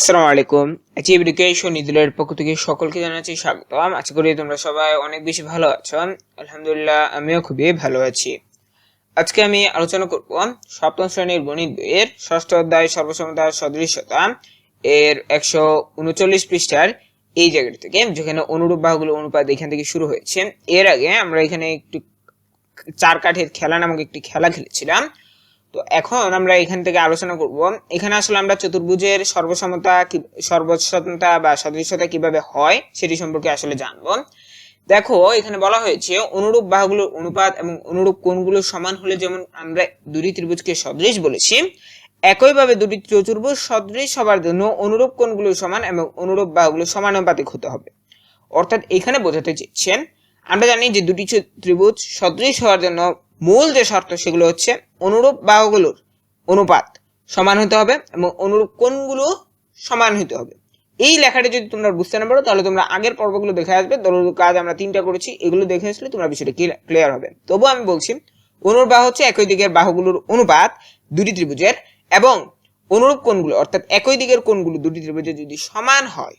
আসসালামু আলাইকুম। Achieve education ইদুলের পক্ষ থেকে সকলকে জানাচ্ছি স্বাগতম। আশা করি তোমরা সবাই অনেক বেশি ভালো আছো। আলহামদুলিল্লাহ, আমিও খুবই ভালো আছি। আজকে আমি আলোচনা করব সপ্তম শ্রেণীর গণিত বইয়ের ষষ্ঠ অধ্যায় সর্বসমতা সদৃশ্যতা এর 139 পৃষ্ঠার এই জায়গাটা থেকে, যেখানে অনুরূপ বাহুগুলো অনুপাত এখান থেকে শুরু হয়েছে। এর আগে আমরা এখানে একটু চার কাঠের খেলা নামক একটি খেলা খেলেছিলাম। তো এখন আমরা এখান থেকে আলোচনা করব, এখানে আসলে আমরা চতুর্ভুজের সর্বসমতা বা সদৃশ্যতা কিভাবে হয় সেটি সম্পর্কে আসলে জানবো। দেখো, এখানে বলা হয়েছে অনুরূপ বাহুগুলোর অনুপাত এবং অনুরূপ কোণগুলো সমান হলে যেমন আমরা দুটি ত্রিভুজকে সদৃশ বলেছি, একইভাবে দুটি চতুর্ভুজ সদৃশ হবার জন্য অনুরূপ কোণগুলো সমান এবং অনুরূপ বাহুগুলো সমানুপাতিক হতে হবে। অর্থাৎ এখানে বোঝাতে চেয়েছেন, আমরা জানি যে দুটি ত্রিভুজ সদৃশ হওয়ার জন্য মূল যে শর্ত সেগুলো হচ্ছে অনুরূপ বাহুগুলোর অনুপাত সমান হতে হবে এবং অনুরূপ কোণগুলো সমান হতে হবে। এই লেখাটা যদি তোমরা বুঝতে না পারো তাহলে তোমরা আগের পর্বগুলো দেখে আসবে। দলগত কাজ আমরা 3টা করেছি, এগুলো দেখে আসলে তোমরা বিষয়টা ক্লিয়ার হবে। তবুও আমি বলছি, অনুরূপ বাহু হচ্ছে একই দিকের বাহুগুলোর অনুপাত দুটি ত্রিভুজের, এবং অনুরূপ কোণগুলো অর্থাৎ একই দিকের কোণগুলো দুটি ত্রিভুজের যদি সমান হয়,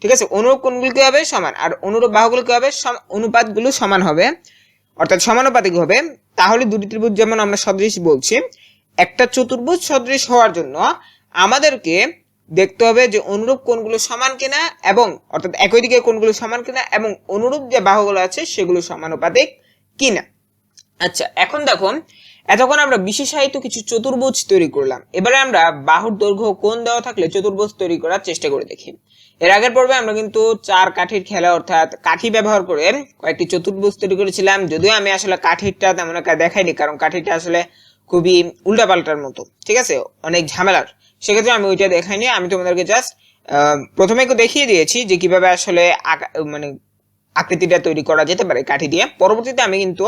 ঠিক আছে, অনুরূপ কোণগুলো কি হবে? সমান। আর অনুরূপ বাহুগুলো কি হবে? অনুপাতগুলো সমান হবে, অর্থাৎ সমানুপাতিক হবে। তাহলে দুটি ত্রিভুজ যেমন আমরা সদৃশ বলছি, একটা চতুর্ভুজ সদৃশ হওয়ার জন্য আমাদেরকে দেখতে হবে যে অনুরূপ কোণগুলো সমান কিনা, এবং অর্থাৎ একই দিকের কোণগুলো সমান কিনা, এবং অনুরূপ যে বাহুগুলো আছে সেগুলো সমানুপাতিক কিনা। আচ্ছা, এখন দেখুন, এতক্ষণ আমরা বিশেষায়িত কিছু চতুর্ভুজ তৈরি করলাম। এবারে আমরা বাহুর দৈর্ঘ্য কোণ দেওয়া থাকলে চতুর্ভুজ তৈরি করার চেষ্টা করে দেখি। এর আগের পর্বে আমরা কিন্তু চার কাঠির খেলা অর্থাৎ কাঠি ব্যবহার করে কয়েকটি চতুর্ভুজ তৈরি করেছিলাম। যদিও আমি আসলে কাঠিটা তেমন একটা দেখাইনি, কারণ কাঠিটা আসলে খুবই উল্টাপাল্টার মতো, ঠিক আছে, অনেক ঝামেলার। সেক্ষেত্রে আমি ওইটা দেখাইনি। আমি তোমাদেরকে জাস্ট প্রথমে একটু দেখিয়ে দিয়েছি যে কিভাবে আসলে আকৃতিটা তৈরি করা যেতে পারে কাঠি দিয়ে। পরবর্তীতে আমি কিন্তু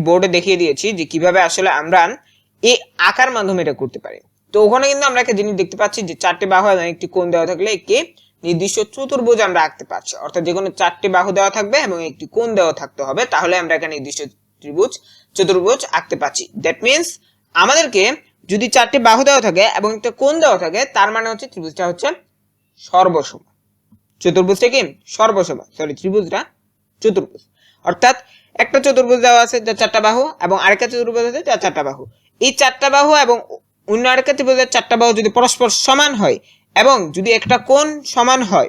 বোর্ডে দেখিয়ে দিয়েছি যে কিভাবে আসলে আমরা এই আকার মাধ্যমে এটা করতে পারি। তো ওখানে কিন্তু আমরা একটা জিনিস দেখতে পাচ্ছি যে চারটি বাহু এবং একটি কোণ দেওয়া থাকলে একটি নির্দিষ্ট চতুর্ভুজ আমরা আঁকতে পারছি। অর্থাৎ যে কোনো চারটি বাহু দেওয়া থাকবে এবং একটি কোণ দেওয়া থাকতে হবে, তাহলে আমরা একটা নির্দিষ্ট চতুর্ভুজ আঁকতে পারছি। দ্যাট মিনস আমাদেরকে যদি চারটি বাহু দেওয়া থাকে এবং একটা কোণ দেওয়া থাকে, তার মানে হচ্ছে ত্রিভুজটা হচ্ছে সর্বসম। চতুর্ভুজটা কি সর্বসম, সরি, ত্রিভুজটা চতুর্ভুজ। অর্থাৎ একটা চতুর্ভুজ দেওয়া আছে যার চারটা বাহু, এবং আরেকটা চতুর্ভুজ আছে যার চারটা বাহু। এই চারটা বাহু এবং অন্য আরেকটা ত্রিভুজের চারটা বাহু যদি পরস্পর সমান হয়, এবং যদি একটা কোণ সমান হয়,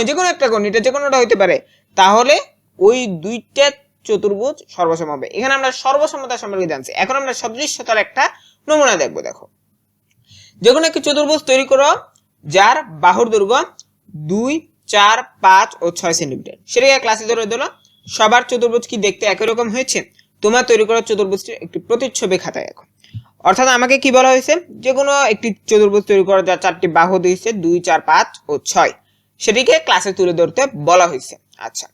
যে কোনো একটা কোণ, এটা যে কোনোটা হইতে পারে, তাহলে ওই দুইটা চতুর্ভুজ সর্বসম হবে। এখানে আমরা সর্বসমতা সম্পর্কে জানছি। এখন আমরা সদৃশ্যতার একটা নমুনা দেখবো। দেখো, যে কোনো একটি চতুর্ভুজ তৈরি করো যার বাহুর দৈর্ঘ্য 2, 4, 5 ও 6 সেন্টিমিটার। সেটাকে ক্লাসে ধরে দিল। সবার চতুর্ভুজ কি দেখতে একই রকম হয়েছে? তোমার তৈরি করা চতুর্ভুজটির একটি প্রতিচ্ছবি খাতায় এখন। অর্থাৎ আমাকে কি বলা হয়েছে, যে কোনো একটি চতুর্ভুজ তৈরি করা যার চারটি বাহু দিয়েছে 2, 4, 5 ও 6, সেটিকে ক্লাসে তুলে ধরতে বলা হয়েছে। আচ্ছা,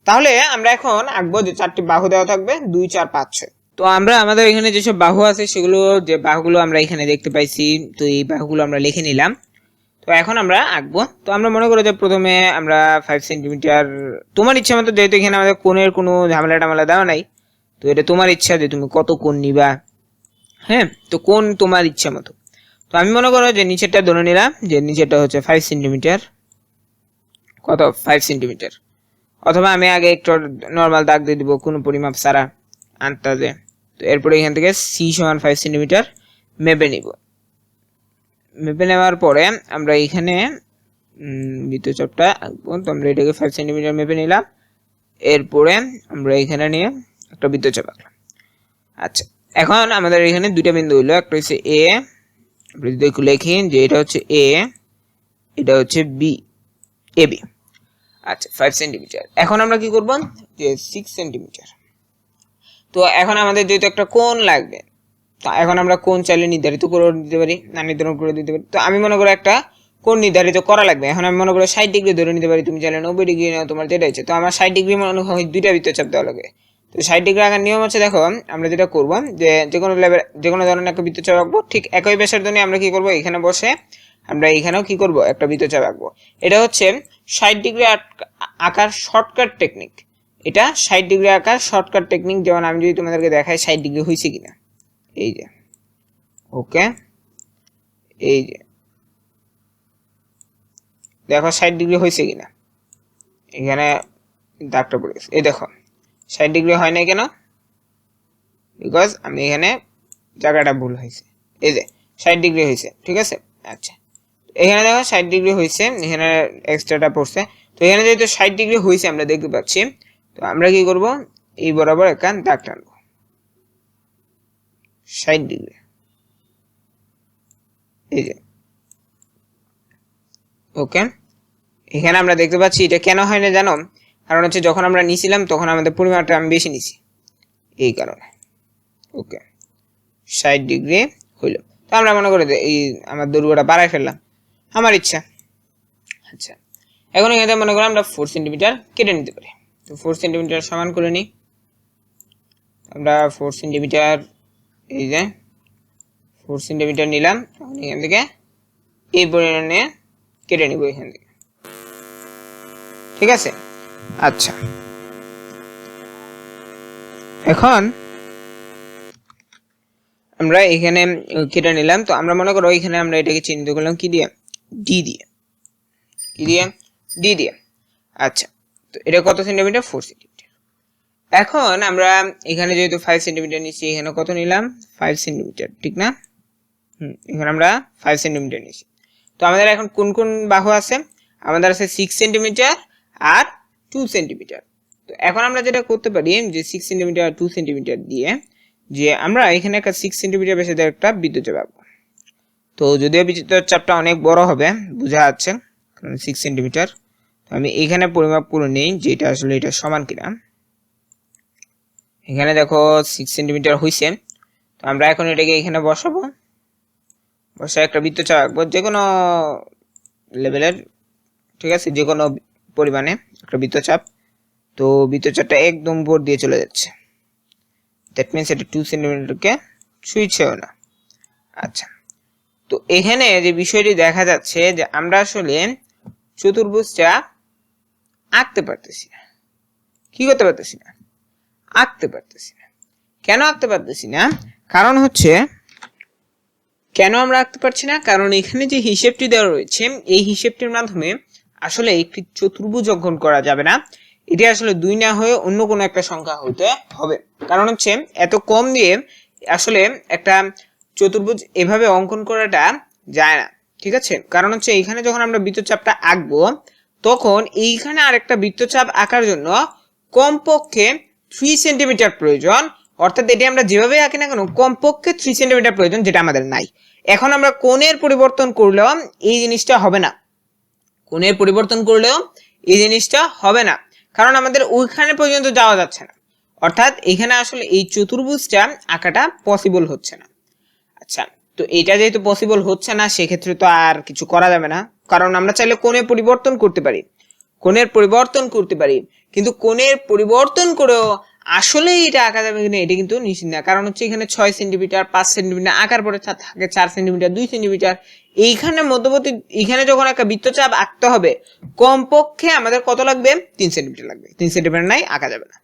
তাহলে আমরা এখন আঁকবো যে চারটি বাহু দেওয়া থাকবে 2, 4, 5, 6। তো আমরা আমাদের এখানে যেসব বাহু আছে সেগুলো, যে বাহুগুলো আমরা এখানে দেখতে পাইছি, তো এই বাহুগুলো আমরা লিখে নিলাম। তো এখন আমরা আঁকবো। তো আমরা মনে করি যে প্রথমে আমরা 5 সেন্টিমিটার, তোমার ইচ্ছা মতো, যেহেতু এখানে আমাদের কোণের কোনো ঝামেলা দেওয়া নাই, তো এটা তোমার ইচ্ছা যে তুমি কত কোণ নিবা। হ্যাঁ, তো কোণ তোমার ইচ্ছা মতো। তো আমি মনে করো যে নিচেরটা ধরে নিলাম, যে নিচেরটা হচ্ছে 5 সেন্টিমিটার। কত? 5 সেন্টিমিটার। অথবা আমি আগে একটু নর্মাল দাগ দিয়ে দিব, কোনো পরিমাপ ছাড়া, আন্দাজে। তো এরপরে এখান থেকে সি সমান 5 সেন্টিমিটার মেপে নিব। মেপে নেওয়ার পরে আমরা এখানে বৃত্তচাপটা আঁকবো। তো আমরা এটাকে 5 সেন্টিমিটার মেপে নিলাম। এরপরে আমরা এখানে নিয়ে একটা বৃত্তচাপ আঁকলাম। আচ্ছা, এখন আমাদের এখানে দুইটা বিন্দু হইলো, একটা হচ্ছে এ, যদি লিখি যে এটা হচ্ছে এ, এটা হচ্ছে বি, এ বি। আচ্ছা, 5 সেন্টিমিটার। এখন আমরা কি করব, যে 6 সেন্টিমিটার। তো এখন আমাদের যেহেতু একটা কোণ লাগবে, তো এখন আমরা কোণ চাইলে নির্ধারিত করে দিতে পারি, না নির্ধারণ করে দিতে পারি। তো আমি মনে করি একটা কোণ নির্ধারিত করা লাগবে। এখন আমি মনে করি 60 ডিগ্রি ধরে নিতে পারি, তুমি চাইলে 90 ডিগ্রি নাও, তোমার যেটা ইচ্ছে। তো আমার 60 ডিগ্রি মনে হয় দুইটা বৃত্তচাপ দেওয়া লাগে। তো 60 ডিগ্রি আঁকার নিয়ম হচ্ছে, দেখো আমরা যেটা করব, যে কোনো ধরনের একটা বৃত্তচাপ আঁকবো, ঠিক একই ব্যাসার্ধ নিয়ে আমরা কি করব, এখানে বসে আমরা এখানেও কি করব, একটা বৃত্তচাপ আঁকবো। এটা হচ্ছে 60 ডিগ্রি আঁকার শর্টকাট টেকনিক। এটা 60 ডিগ্রি আঁকার শর্টকাট টেকনিক। যেমন আমি যদি তোমাদেরকে দেখাই 60 ডিগ্রি হয়েছে কিনা, এই যে, ওকে, এই যে দেখো 60 ডিগ্রি হয়েছে কিনা, এখানে দাগটা পড়ে গেছে, এই দেখো 60 ডিগ্রি হয় না কেন, বিকজ আমি এখানে জায়গাটা ভুল হয়েছে, এই যে 60 ডিগ্রি হয়েছে, ঠিক আছে। আচ্ছা, এখানে দেখো 60 ডিগ্রি হয়েছে, এখানে এক্সট্রাটা পড়ছে। তো এখানে যেহেতু 60 ডিগ্রি হয়েছে আমরা দেখতে পাচ্ছি, তো আমরা কি করব, এই বরাবর একটা দাগ টানবো 60 ডিগ্রি, এই যে ওকে। এখানে আমরা দেখতে পাচ্ছি এটা কেন হয় না জানো, কারণ হচ্ছে যখন আমরা নিছিলাম তখন আমাদের পরিমাণটা আমি বেশি নিছি, এই কারণে। ওকে, 60 ডিগ্রি হইল। তো আমরা মনে করি এই আমার দৈর্ঘ্যটা বাড়াই ফেললাম, আমার ইচ্ছা। আচ্ছা, এখন এখানে মনে করি আমরা 4 সেন্টিমিটার কেটে নিতে পারি। তো 4 সেন্টিমিটার সমান করে নিই আমরা। 4 সেন্টিমিটার, এই যে 4 সেন্টিমিটার নিলাম, এখন এখান থেকে এই পরিমাণে কেটে নিব এখান থেকে, ঠিক আছে। আচ্ছা, এখন আমরা এখানে কেটে নিলাম। তো আমরা মনে করো এখানে আমরা এটাকে চিহ্নিত করলাম কি দিয়ে, ডি দিয়ে, কি দিয়ে, ডি দিয়ে। আচ্ছা, তো এটা কত সেন্টিমিটার, 4 সেন্টিমিটার। এখন আমরা এখানে যেহেতু 5 সেন্টিমিটার নিচ্ছি, এখানে কত নিলাম, 5 সেন্টিমিটার, ঠিক না? এখানে আমরা 5 সেন্টিমিটার নিচ্ছি। তো আমাদের এখন কোন কোন বাহু আছে, আমাদের আছে 6 সেন্টিমিটার আর 2 সেন্টিমিটার। তো এখন আমরা যেটা করতে পারি যে 6 সেন্টিমিটার আর 2 সেন্টিমিটার দিয়ে যে আমরা এখানে একটা 6 সেন্টিমিটার ব্যাসের একটা বৃত্তচাপ আঁকবো। তো যদিও বৃত্তচাপটা অনেক বড় হবে, বোঝা যাচ্ছে, কারণ 6 সেন্টিমিটার। তো আমি এখানে পরিমাপ করে নেই যে এটা আসলে এটা সমান কিনা। এখানে দেখো 6 সেন্টিমিটার হয়েছে। তো আমরা এখন এটাকে এখানে বসাবো, বসে একটা বৃত্তচাপ আঁকবো যে কোনো লেভেলের, ঠিক আছে, যে কোনো পরিমাণে একটা বৃত্তচাপ। তো বৃত্তচাপটা একদম উপর দিয়ে চলে যাচ্ছে, দ্যাট মিনস এটা 2 সেন্টিমিটারকে ছুঁইছেও না। আচ্ছা, তো এখানে যে বিষয়টি দেখা যাচ্ছে যে আমরা আসলে চতুর্ভুজটা আঁকতে পারতেছি না। কি করতে পারতেছি না, আঁকতে পারতেছি না। কেন আঁকতে পারতেছি না, কারণ হচ্ছে কেন আমরা আঁকতে পারছি না, কারণ এখানে যে হিসেবটি দেওয়া রয়েছে এই হিসেবটির মাধ্যমে আসলে একটি চতুর্ভুজ অঙ্কন করা যাবে না। এটি আসলে 2 না হয়ে অন্য কোনো একটা সংখ্যা হতে হবে। কারণ হচ্ছে এত কম দিয়ে আসলে একটা চতুর্ভুজ এভাবে অঙ্কন করাটা যায় না, ঠিক আছে। কারণ হচ্ছে এখানে যখন আমরা বৃত্তচাপটা আঁকবো তখন এইখানে আরেকটা বৃত্তচাপ আঁকার জন্য কমপক্ষে 3 সেন্টিমিটার প্রয়োজন। অর্থাৎ এটি আমরা যেভাবে আঁকি না কেন কমপক্ষে 3 সেন্টিমিটার প্রয়োজন, যেটা আমাদের নাই। এখন আমরা কোণের পরিবর্তন করলেও এই জিনিসটা হবে না, কোণের পরিবর্তন করলেও এই জিনিসটা হবে না, কারণ আমাদের ওইখানে পর্যন্ত যাওয়া যাচ্ছে না। অর্থাৎ এখানে আসলে এই চতুর্ভুজটা আঁকাটা পসিবল হচ্ছে না। আচ্ছা, তো এটা যেহেতু পসিবল হচ্ছে না সেক্ষেত্রে তো আর কিছু করা যাবে না, কারণ আমরা চাইলে কোণের পরিবর্তন করতে পারি, কোণের পরিবর্তন করতে পারি, কিন্তু কোণের পরিবর্তন করেও আসলে এটা আঁকা যাবে কিনা এটা কিন্তু নিশ্চিত না। কারণ হচ্ছে এখানে 6 সেন্টিমিটার 5 সেন্টিমিটার আঁকার পরে থাকে 4 সেন্টিমিটার 2 সেন্টিমিটার। এইখানে মধ্যবর্তী এখানে যখন একটা বৃত্তচাপ আঁকতে হবে কমপক্ষে আমাদের কত লাগবে, 3 সেন্টিমিটার লাগবে। 3 সেন্টিমিটার নাই, আঁকা যাবে না।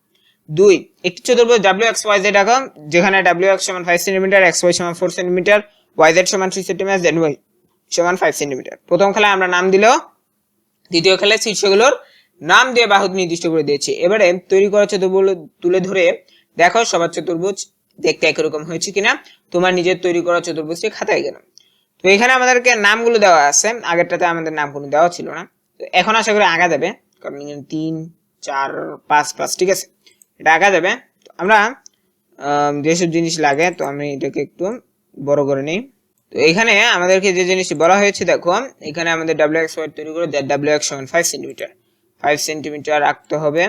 2, একটি চতুর্ভুজ WXYZ আঁকা, যেখানে WX সমান 5 সেন্টিমিটার, XY সমান 4 সেন্টিমিটার, YZ সমান 3 সেন্টিমিটার, ZY সমান 5 সেন্টিমিটার। প্রথম খেলায় আমরা নাম দিলেও, দ্বিতীয় খেলায় শীর্ষগুলোর নাম দিয়ে বাহু নির্দিষ্ট করে দিয়েছি। এবারে তৈরি করা চতুর্ভুজ তুলে ধরে দেখো সবার চতুর্ভুজ দেখতে একই রকম হয়েছে কিনা, তোমার নিজের তৈরি করা চতুর্ভুজটি খাতায় গেল। তো এখানে আমাদেরকে নামগুলো দেওয়া আছে, আগেরটাতে আমাদের নাম কোনো দেওয়া ছিল না। তো এখন আশা করি আঁকা যাবে, কারণ এখানে 3 4 5 5, ঠিক আছে, এটা আঁকা যাবে। আমরা যেসব জিনিস লাগে, তো আমি এটাকে একটু বড় করে নিই। তো এখানে আমাদেরকে যে জিনিসটি বলা হয়েছে দেখো, এখানে আমাদের WXY তৈরি করে WX সমান 5 সেন্টিমিটার, 5 সেন্টিমিটার আঁকতে হবে।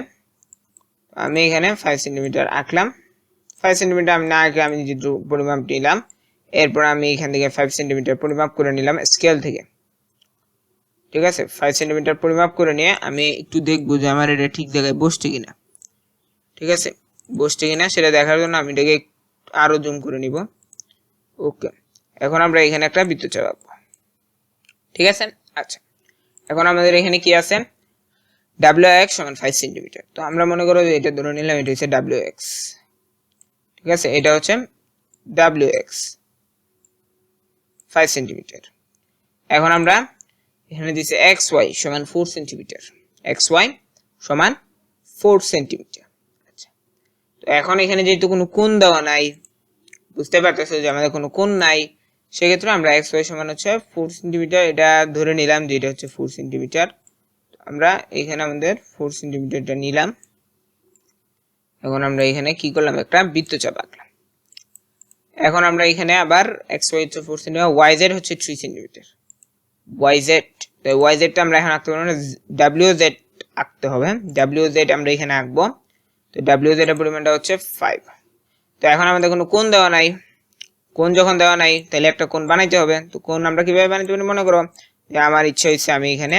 আমি এখানে 5 সেন্টিমিটার আঁকলাম। 5 সেন্টিমিটার আমি না আঁকে আমি যে পরিমাপ নিলাম, এরপর আমি এখান থেকে 5 সেন্টিমিটার পরিমাপ করে নিলাম স্কেল থেকে, ঠিক আছে। 5 সেন্টিমিটার পরিমাপ করে নিয়ে আমি একটু দেখবো যে আমার এটা ঠিক জায়গায় বসছে কিনা, ঠিক আছে, বসছে কিনা সেটা দেখার জন্য আমি এটাকে আরো জুম করে নিব। ওকে, এখন আমরা এখানে একটা বৃত্তচাপ আঁকবো, ঠিক আছে। আচ্ছা, এখন আমাদের এখানে কি আছে, WX সমান 5 সেন্টিমিটার। তো আমরা মনে করো যে এটা ধরে নিলাম, এটা হচ্ছে WX, ঠিক আছে, এটা হচ্ছে WX 5 সেন্টিমিটার। এখন আমরা এখানে দিছে xy সমান 4 সেন্টিমিটার, xy সমান 4 সেন্টিমিটার। আচ্ছা, তো এখন এখানে যেহেতু কোনো কোণ দেওয়া নাই, বুঝতে পারতেছো যে আমাদের কোনো কোণ নাই, সেক্ষেত্রে আমরা xy সমান হচ্ছে 4 সেন্টিমিটার এটা ধরে নিলাম যে এটা হচ্ছে 4 সেন্টিমিটার। আমরা এখানে আমাদের 4 সেন্টিমিটারটা নিলাম। এখন আমরা এখানে কি করলাম, একটা বৃত্তচাপ আঁকলাম। এখন আমরা এখানে আবার xy হচ্ছে 4 সেন্টিমিটার, yz হচ্ছে 3 সেন্টিমিটার, yz, তো yz টা আমরা এখন আঁকতে পারবো না, wz আঁকতে হবে। wz আমরা এখানে আঁকবো, তো wz এর পরিমাণটা হচ্ছে 5। তো এখন আমাদের কোনো কোণ দেওয়া নাই, কোণ যখন দেওয়া নাই তাহলে একটা কোণ বানাইতে হবে। তো কোণ আমরা কিভাবে বানাইতে পারি, মনে করো যে আমার ইচ্ছা হচ্ছে আমি এখানে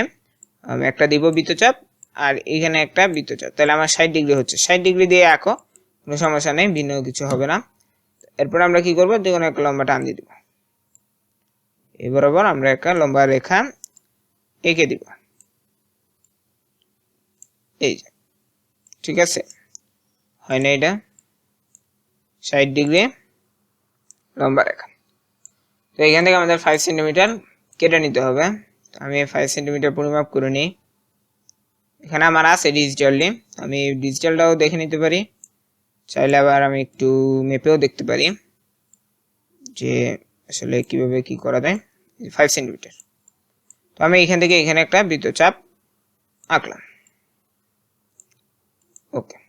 একটা দিব বৃত্তচাপ আর এখানে একটা বৃত্তচাপ, তাহলে আমার 60 ডিগ্রি হচ্ছে, 60 ডিগ্রি দিয়ে আঁকো, কোনো সমস্যা নেই, ভিন্ন কিছু হবে না। এরপর আমরা কি করবো, যে কোনো একটা লম্বা টান দিয়ে দিব, এই বরাবর আমরা একটা লম্বা রেখা এঁকে দিব, এই যে, ঠিক আছে, হয় না এটা 60 ডিগ্রি লম্বা রেখা। তো এখান থেকে আমাদের 5 সেন্টিমিটার কেটে নিতে হবে। আমি 5 সেন্টিমিটার পরিমাপ করে নিই। এখানে আমার আছে ডিজিটালি, আমি ডিজিটালটাও দেখে নিতে পারি, চাইলে আবার আমি একটু মেপেও দেখতে পারি যে আসলে কিভাবে কি করা যায়। 5 সেন্টিমিটার, তো আমি এখান থেকে এখানে একটা বৃত্তচাপ আঁকলাম। ওকে,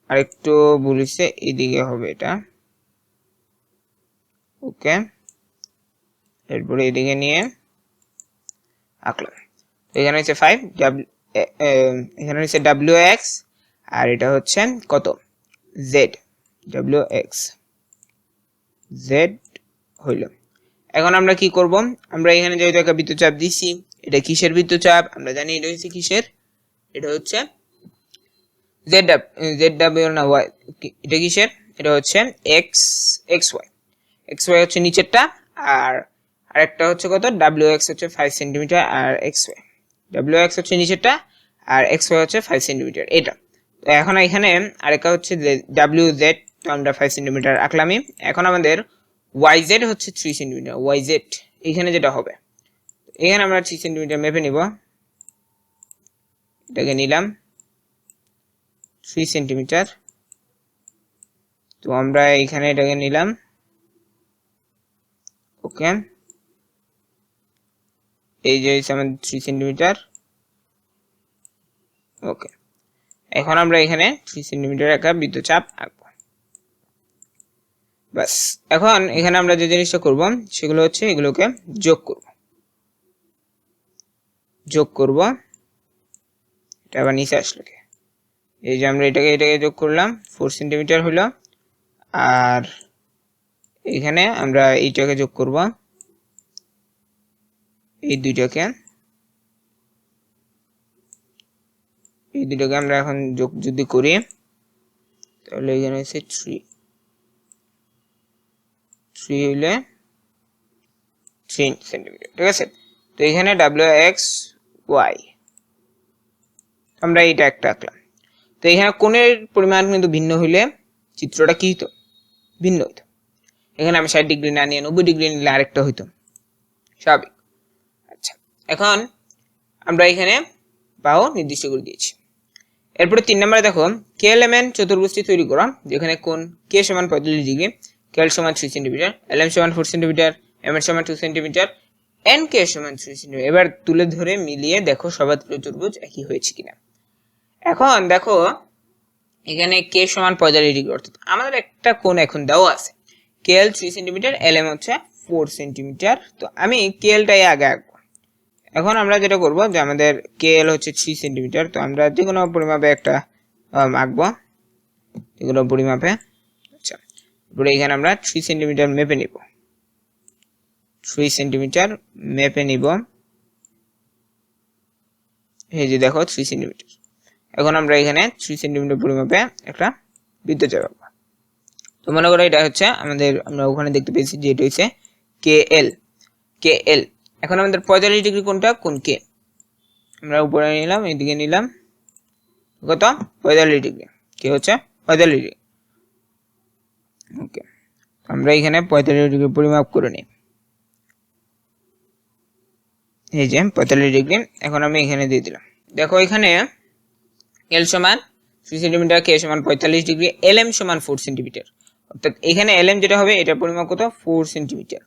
আর একটু বলিছে এদিকে হবে এটা, ওকে, এরপরে এদিকে নিয়ে আঁকলাম। এখানে হচ্ছে 5, এখানে হচ্ছে wx আর এটা হচ্ছে কত, z, wx z হইল। এখন আমরা কি করব, আমরা এখানে যেহেতু একটা বৃত্তচাপ দিছি, এটা কিসের বৃত্তচাপ আমরা জানি, এটা হচ্ছে কিসের, এটা হচ্ছে zw না y, এটা কিসের, এটা হচ্ছে xy, xy হচ্ছে নিচেরটা, আর আরেকটা হচ্ছে কত, wx হচ্ছে 5 সেন্টিমিটার, আর xy, wx হচ্ছে নিচেরটা আর xy হচ্ছে 5 সেন্টিমিটার এটা। তো এখন এখানে আরেকটা হচ্ছে wz, তো আমরা 5 সেন্টিমিটার আঁকলামই। এখন আমাদের yz হচ্ছে 3 সেন্টিমিটার, yz এখানে যেটা হবে, এখানে আমরা 3 সেন্টিমিটার মেপে নিব, এটাকে নিলাম 3 সেন্টিমিটার। তো আমরা এখানে এটাকে নিলাম, ওকে, এই যে আমাদের 3 সেন্টিমিটার, ওকে। এখন আমরা এখানে 3 সেন্টিমিটার একটা বৃত্তচাপ আঁকবো, বাস। এখন এখানে আমরা যে জিনিসটা করব সেগুলো হচ্ছে এগুলোকে যোগ করব, এটা আবার নিচে আসলো, এই যে আমরা এটাকে যোগ করলাম, 4 সেন্টিমিটার হলো, আর এখানে আমরা এইটাকে যোগ করব, এই দুইটাকে আমরা এখন যোগ যদি করি তাহলে এখানে হচ্ছে 3 হইলে 3 সেন্টিমিটার, ঠিক আছে। তো এখানে wx y আমরা এইটা একটা আঁকলাম। তো এখানে কোণের পরিমাণ কিন্তু ভিন্ন হইলে চিত্রটা কি হইতো, ভিন্ন হইতো। এখানে আমি 60 ডিগ্রি না নিয়ে 90 ডিগ্রি নিলে আরেকটা হইতো, স্বাভাবিক। আচ্ছা, এখন আমরা এখানে বাহু নির্দিষ্ট করে দিয়েছি। এরপরে 3 নম্বরে দেখো, কে এলিমেন্ট চতুর্ভুজটি তৈরি করা, যেখানে কোণ কে সমান 45 ডিগ্রি, কে সমান 3 সেন্টিমিটার, এলএম সমান 4 সেন্টিমিটার, এম এর সমান 2 সেন্টিমিটার, এন কে সমান 3 সেন্টিমিটার। এবার তুলে ধরে মিলিয়ে দেখো সবার চতুর্ভুজ একই হয়েছে কিনা। এখন দেখো এখানে কে সমান 45 ডিগ্রি, অর্থাৎ আমাদের একটা কোণ এখন দেওয়া আছে, কে এল 3 সেন্টিমিটার, এলএম হচ্ছে 4 সেন্টিমিটার। তো আমি কে এলটাই আগে আঁকবো। এখন আমরা যেটা করব যে আমাদের কে এল হচ্ছে 3 সেন্টিমিটার, তো আমরা যে কোনো পরিমাপে একটা আঁকবো, যে কোনো পরিমাপে। আচ্ছা, এরপরে এখানে আমরা 3 সেন্টিমিটার মেপে নিব, 3 সেন্টিমিটার মেপে নিব, এই যে দেখো 3 সেন্টিমিটার। এখন আমরা এখানে 3 সেন্টিমিটার পরিমাপে একটা বৃত্তচাপ আঁকবো। তো মনে করো এটা হচ্ছে আমাদের, আমরা ওখানে দেখতে পেয়েছি যে এটা হচ্ছে কে এল। এখন আমাদের 45 ডিগ্রি কোনটা, কোন কে, আমরা উপরে নিলাম, এইদিকে নিলাম, কত 45 ডিগ্রি, কে হচ্ছে 45 ডিগ্রি, ওকে। আমরা এখানে 45 ডিগ্রি পরিমাপ করে নিই, এই যে 45 ডিগ্রি। এখন আমি এখানে দিয়ে দিলাম। দেখো এখানে এল সমান 3 সেন্টিমিটার, কে সমান 45 ডিগ্রি, এল এম সমান 4 সেন্টিমিটার। অর্থাৎ এখানে এল এম যেটা হবে এটা পরিমাপ কত 4 সেন্টিমিটার।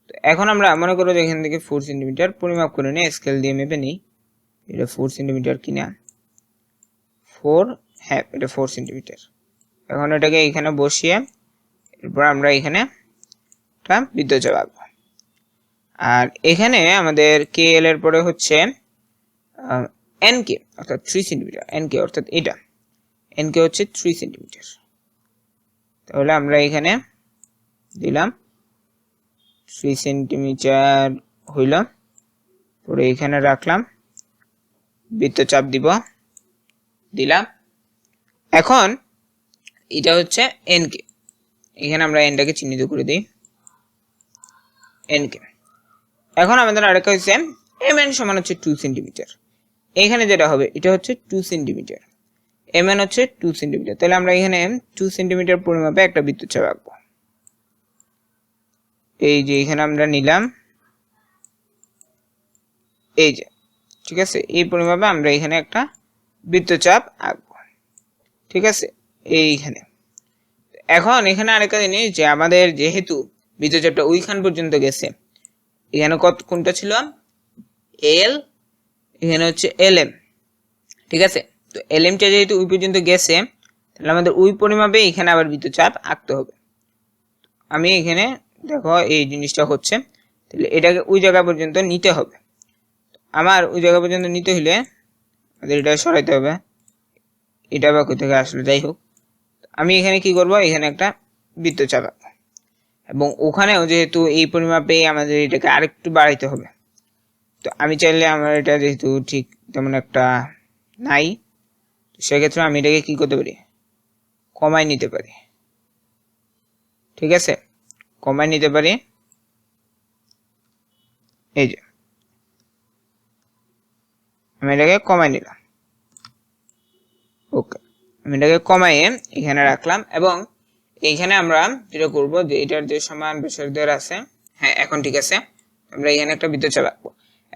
তো এখন আমরা মনে করো যে এখান থেকে 4 সেন্টিমিটার পরিমাপ করে নিই, স্কেল দিয়ে মেপে নিই এটা 4 সেন্টিমিটার কিনা। 4, হ্যাঁ এটা 4 সেন্টিমিটার। এখন এটাকে এখানে বসিয়ে এরপর আমরা এখানে একটা বৃত্তচাপ আঁকবো। আর এখানে আমাদের কে এল এর পরে হচ্ছে এন কে অর্থাৎ 3 সেন্টিমিটার, এন কে অর্থাৎ এটা এন কে হচ্ছে 3 সেন্টিমিটার। তাহলে আমরা এখানে দিলাম 3 সেন্টিমিটার হইল, পরে এখানে রাখলাম, বৃত্তচাপ দিলাম। এখন এটা হচ্ছে এন কে, এখানে আমরা এনটাকে চিহ্নিত করে দিই এন কে। এখন আমাদের আরেকটা হচ্ছে এম এন সমান হচ্ছে 2 সেন্টিমিটার। এখানে যেটা হবে এটা হচ্ছে 2 সেন্টিমিটার, এম এন হচ্ছে 2 সেন্টিমিটার। তাহলে আমরা এখানে 2 সেন্টিমিটার পরিমাপে একটা বৃত্তচাপ আঁকবো। এই যে এখানে আমরা নিলাম, এই যে ঠিক আছে, এই পরিমাপে আমরা এখানে একটা বৃত্তচাপ আঁকবো। ঠিক আছে, এইখানে। এখন এখানে আরেকটা জিনিস যে আমাদের যেহেতু বৃত্তচাপটা ওইখান পর্যন্ত গেছে, এখানে কোনটা ছিল এল, এখানে হচ্ছে এল এম। ঠিক আছে, তো এল এমটা যেহেতু ওই পর্যন্ত গেছে তাহলে আমাদের ওই পরিমাপে এখানে আবার বৃত্তচাপ আঁকতে হবে। আমি এখানে দেখো এই জিনিসটা হচ্ছে, তাহলে এটাকে ওই জায়গা পর্যন্ত নিতে হবে। আমার ওই জায়গা পর্যন্ত নিতে হলে আমাদের এটা সরাইতে হবে, এটা বা কোথা থেকে আসলে যাই হোক। আমি এখানে কি করব, এখানে একটা বৃত্তচাপ আঁকবো এবং ওখানেও যেহেতু এই পরিমাপে আমাদের এটাকে আরেকটু বাড়াইতে হবে। তো আমি চাইলে আমার এটা যেহেতু ঠিক তেমন একটা নাই, সেক্ষেত্রে আমি এটাকে কি করতে পারি, কমাই নিতে পারি। ঠিক আছে, কমাই নিতে পারি। এই যে আমি এটাকে কমাই নিলাম। ওকে, আমি এটাকে কমাইয়ে এখানে রাখলাম এবং এইখানে আমরা যেটা করব যে এটার যে সমান ব্যাসার্ধের আছে, হ্যাঁ এখন ঠিক আছে, আমরা এখানে একটা বৃত্তচাপ আঁকবো।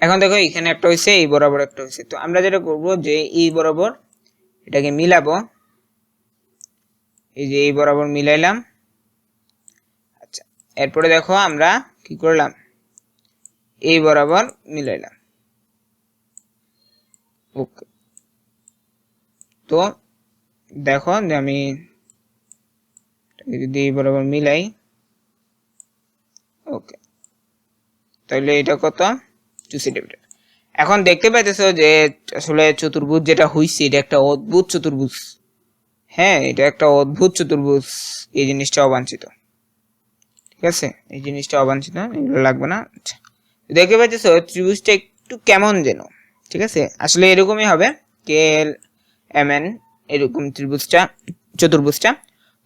এখন দেখো এখানে একটা হইছে, এই বরাবর একটা হইছে। তো আমরা যেটা করব যে এই বরাবর এটাকে মিলাবো, এই যে এই বরাবর মিলাইলাম। আচ্ছা, এরপরে দেখো আমরা কি করলাম, এই বরাবর মিলাইলাম। ওকে, তো দেখো যে আমি যদি এই বরাবর মিলাই, ওকে, তাহলে এটা কত 2 সেন্টিমিটার। এখন দেখতে পাইতেছো যে আসলে চতুর্ভুজ যেটা হইছে এটা একটা অদ্ভুত চতুর্ভুজ। হ্যাঁ, এটা একটা অদ্ভুত চতুর্ভুজ, এই জিনিসটা অবাঞ্ছিত। ঠিক আছে, এই জিনিসটা অবাঞ্ছিত, এগুলো লাগবে না। আচ্ছা, দেখতে পাইতেছো ত্রিভুজটা একটু কেমন যেন। ঠিক আছে, আসলে এরকমই হবে, কে এল এম এন এরকম ত্রিভুজটা, চতুর্ভুজটা।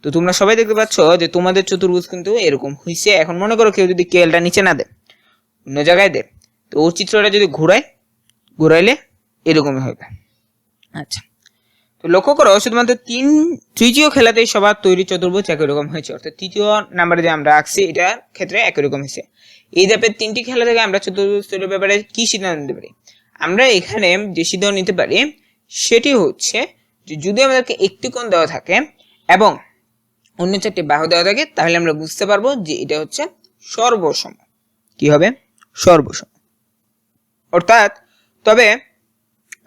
তো তোমরা সবাই দেখতে পাচ্ছ যে তোমাদের চতুর্ভুজ কিন্তু এরকম হইছে। এখন মনে করো কেউ যদি কে এলটা নিচে না দেয়, অন্য জায়গায় দেয়, তো ওর চিত্রটা যদি ঘুরাইলে এরকমই হবে। আচ্ছা, তো লক্ষ্য করো শুধুমাত্র তৃতীয় খেলাতেই সবার তৈরি চতুর্ভুজ একই রকম হয়েছে, অর্থাৎ তৃতীয় নাম্বারে যে আমরা আঁকছি এটার ক্ষেত্রে একই রকম হয়েছে। এই ধাপের 3টি খেলা থেকে আমরা চতুর্ভুজ তৈরির ব্যাপারে কি সিদ্ধান্ত নিতে পারি? আমরা এখানে যে সিদ্ধান্ত নিতে পারি সেটি হচ্ছে যে যদি আমাদেরকে একটি কোণ দেওয়া থাকে এবং অন্য 4টি বাহু দেওয়া থাকে তাহলে আমরা বুঝতে পারবো যে এটা হচ্ছে সর্বসম। কি হবে? সর্বসম। অর্থাৎ তবে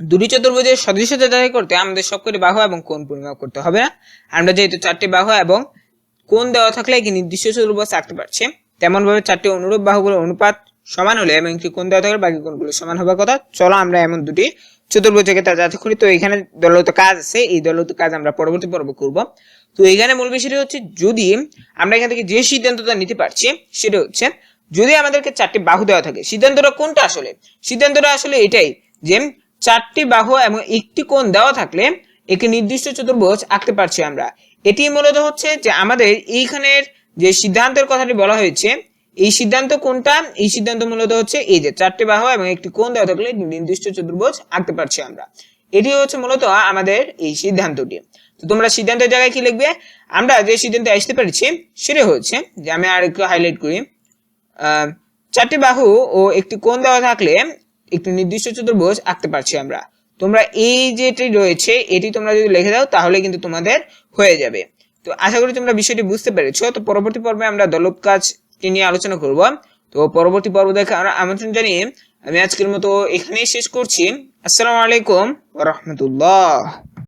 দুটি চতুর্ভুজের সদৃশতা যাচাই করতে আমাদের সবকটি বাহু এবং কোণ পরিমাপ করতে হবে না। আমরা যেহেতু 4টি বাহু এবং কোণ দেওয়া থাকলে একটি নির্দিষ্ট চতুর্ভুজ আঁকতে পারছি, তেমন ভাবে 4টি অনুরূপ বাহুগুলোর অনুপাত সমান হলে এবং একটি কোণ দেওয়া থাকলে বাকি কোণগুলো সমান হবার কথা। চলো আমরা এমন দুটি চতুর্ভুজকে তা যাচাই করি। তো এখানে দলগত কাজ আছে, এই দলগত কাজ আমরা পরবর্তী পর্বে করব। তো এখানে মূল বিষয়টি হচ্ছে যদি আমরা এখান থেকে যে সিদ্ধান্তটা নিতে পারছি সেটা হচ্ছে যদি আমাদেরকে 4টি বাহু দেওয়া থাকে, সিদ্ধান্তটা কোনটা আসলে? সিদ্ধান্তটা আসলে এটাই যে 4টি বাহু এবং একটি কোণ দেওয়া থাকলে একটি নির্দিষ্ট চতুর্ভুজ আঁকতে পারছি আমরা। এটি মূলত হচ্ছে যে আমাদের এইখানের যে সিদ্ধান্তের কথাটি বলা হয়েছে, এই সিদ্ধান্ত কোনটা? এই সিদ্ধান্ত মূলত হচ্ছে এই যে 4টি বাহু এবং একটি কোণ দেওয়া থাকলে নির্দিষ্ট চতুর্ভুজ আঁকতে পারছি আমরা। এটি হচ্ছে মূলত আমাদের এই সিদ্ধান্তটি। তো তোমরা সিদ্ধান্তের জায়গায় কি লিখবে? আমরা যে সিদ্ধান্তে আসতে পারছি সেটা হচ্ছে যে আমি আর একটু হাইলাইট করি, 4টি বাহু ও একটি কোণ দেওয়া থাকলে একটি নির্দিষ্ট চতুর্ভুজ আঁকতে পারছি আমরা। তোমরা এই যেটি রয়েছে এটি তোমরা যদি লিখে দাও তাহলে কিন্তু তোমাদের হয়ে যাবে। তো আশা করি তোমরা বিষয়টি বুঝতে পেরেছো। তো পরবর্তী পর্বে আমরা দলব কাজটি নিয়ে আলোচনা করব। তো পরবর্তী পর্ব দেখা আমন্ত্রণ জানিয়ে আমি আজকের মতো এখানেই শেষ করছি। আসসালামু আলাইকুম ওয়া রাহমাতুল্লাহ।